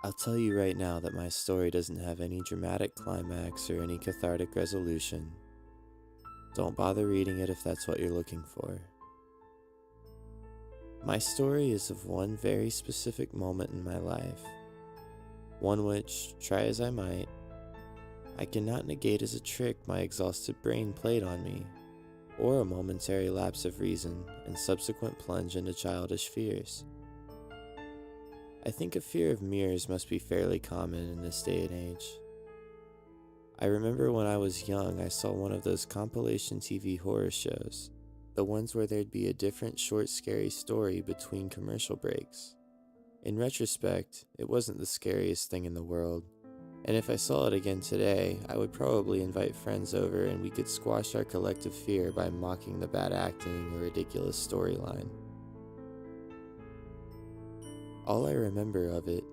I'll tell you right now that my story doesn't have any dramatic climax or any cathartic resolution. Don't bother reading it if that's what you're looking for. My story is of one very specific moment in my life, one which, try as I might, I cannot negate as a trick my exhausted brain played on me, or a momentary lapse of reason and subsequent plunge into childish fears. I think a fear of mirrors must be fairly common in this day and age. I remember when I was young, I saw one of those compilation TV horror shows, the ones where there'd be a different short scary story between commercial breaks. In retrospect, it wasn't the scariest thing in the world, and if I saw it again today, I would probably invite friends over and we could squash our collective fear by mocking the bad acting or ridiculous storyline. All I remember of it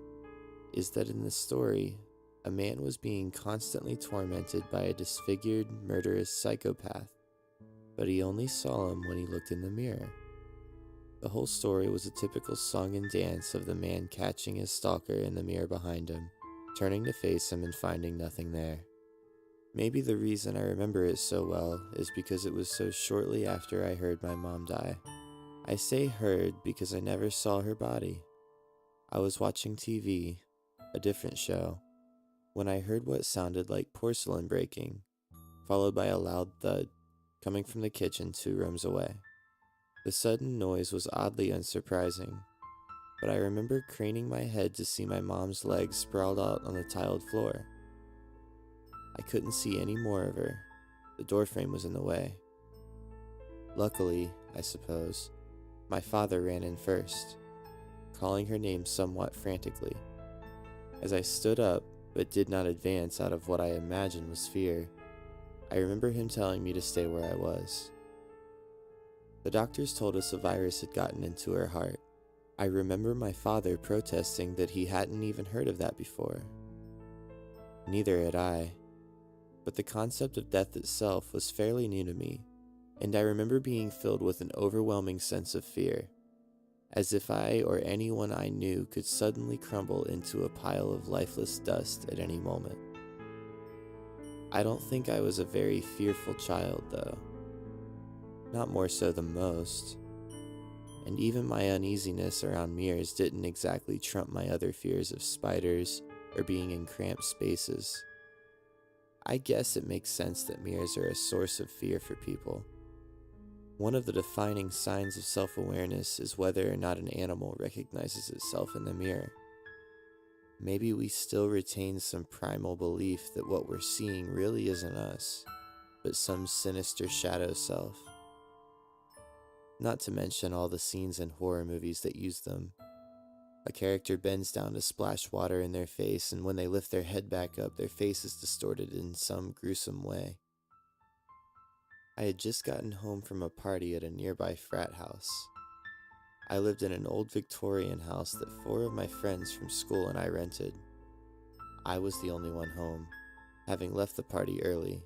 is that in the story, a man was being constantly tormented by a disfigured, murderous psychopath, but he only saw him when he looked in the mirror. The whole story was a typical song and dance of the man catching his stalker in the mirror behind him, turning to face him and finding nothing there. Maybe the reason I remember it so well is because it was so shortly after I heard my mom die. I say heard because I never saw her body. I was watching TV, a different show, when I heard what sounded like porcelain breaking, followed by a loud thud coming from the kitchen 2 rooms away. The sudden noise was oddly unsurprising, but I remember craning my head to see my mom's legs sprawled out on the tiled floor. I couldn't see any more of her. The doorframe was in the way. Luckily, I suppose, my father ran in first, calling her name somewhat frantically. As I stood up, but did not advance out of what I imagined was fear, I remember him telling me to stay where I was. The doctors told us a virus had gotten into her heart. I remember my father protesting that he hadn't even heard of that before. Neither had I, but the concept of death itself was fairly new to me, and I remember being filled with an overwhelming sense of fear, as if I or anyone I knew could suddenly crumble into a pile of lifeless dust at any moment. I don't think I was a very fearful child, though. Not more so than most. And even my uneasiness around mirrors didn't exactly trump my other fears of spiders or being in cramped spaces. I guess it makes sense that mirrors are a source of fear for people. One of the defining signs of self-awareness is whether or not an animal recognizes itself in the mirror. Maybe we still retain some primal belief that what we're seeing really isn't us, but some sinister shadow self. Not to mention all the scenes in horror movies that use them. A character bends down to splash water in their face, and when they lift their head back up, their face is distorted in some gruesome way. I had just gotten home from a party at a nearby frat house. I lived in an old Victorian house that 4 of my friends from school and I rented. I was the only one home, having left the party early,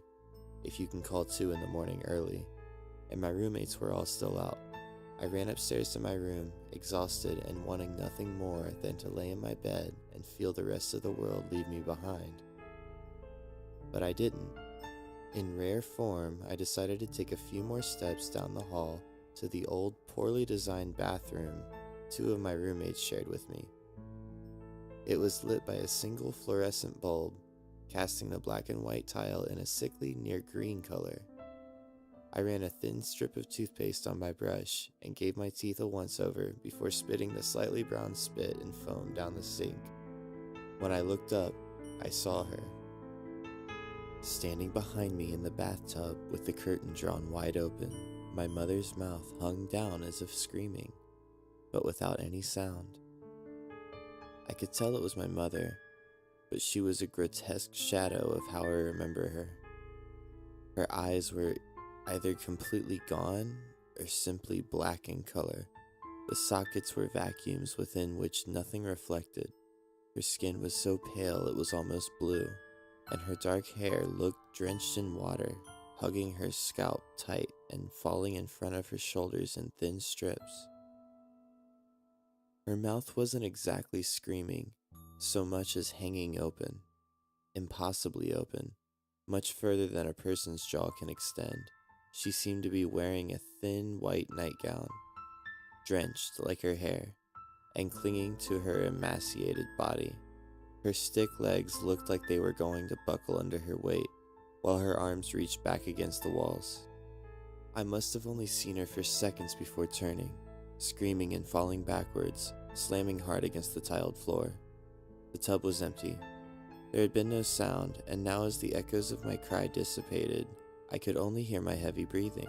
if you can call 2 in the morning early, and my roommates were all still out. I ran upstairs to my room, exhausted and wanting nothing more than to lay in my bed and feel the rest of the world leave me behind. But I didn't. In rare form, I decided to take a few more steps down the hall to the old, poorly designed bathroom 2 of my roommates shared with me. It was lit by a single fluorescent bulb, casting the black and white tile in a sickly near green color. I ran a thin strip of toothpaste on my brush and gave my teeth a once-over before spitting the slightly brown spit and foam down the sink. When I looked up, I saw her. Standing behind me in the bathtub with the curtain drawn wide open, my mother's mouth hung down as if screaming, but without any sound. I could tell it was my mother, but she was a grotesque shadow of how I remember her. Her eyes were either completely gone or simply black in color. The sockets were vacuums within which nothing reflected. Her skin was so pale it was almost blue, and her dark hair looked drenched in water, hugging her scalp tight and falling in front of her shoulders in thin strips. Her mouth wasn't exactly screaming, so much as hanging open, impossibly open, much further than a person's jaw can extend. She seemed to be wearing a thin white nightgown, drenched like her hair, and clinging to her emaciated body. Her stick legs looked like they were going to buckle under her weight, while her arms reached back against the walls. I must have only seen her for seconds before turning, screaming and falling backwards, slamming hard against the tiled floor. The tub was empty. There had been no sound, and now as the echoes of my cry dissipated, I could only hear my heavy breathing.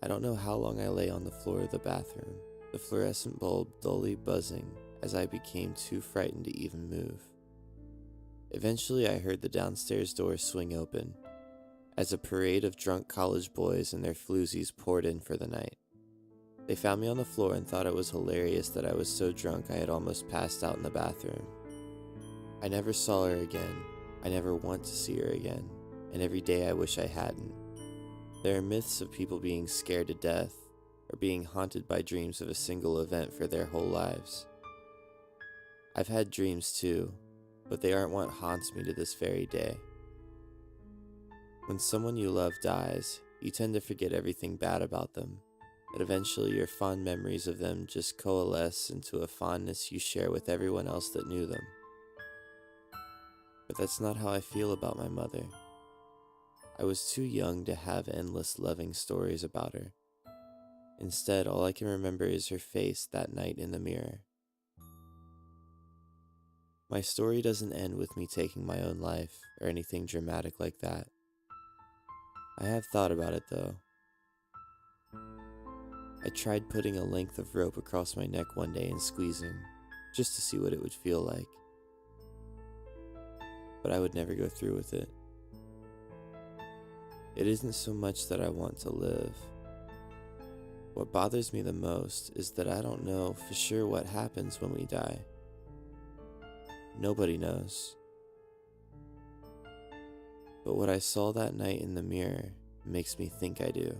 I don't know how long I lay on the floor of the bathroom, the fluorescent bulb dully buzzing as I became too frightened to even move. Eventually I heard the downstairs door swing open, as a parade of drunk college boys and their floozies poured in for the night. They found me on the floor and thought it was hilarious that I was so drunk I had almost passed out in the bathroom. I never saw her again. I never want to see her again, and every day I wish I hadn't. There are myths of people being scared to death, or being haunted by dreams of a single event for their whole lives. I've had dreams too, but they aren't what haunts me to this very day. When someone you love dies, you tend to forget everything bad about them, but eventually your fond memories of them just coalesce into a fondness you share with everyone else that knew them. But that's not how I feel about my mother. I was too young to have endless loving stories about her. Instead, all I can remember is her face that night in the mirror. My story doesn't end with me taking my own life or anything dramatic like that. I have thought about it though. I tried putting a length of rope across my neck one day and squeezing, just to see what it would feel like. But I would never go through with it. It isn't so much that I want to live. What bothers me the most is that I don't know for sure what happens when we die. Nobody knows. But what I saw that night in the mirror makes me think I do.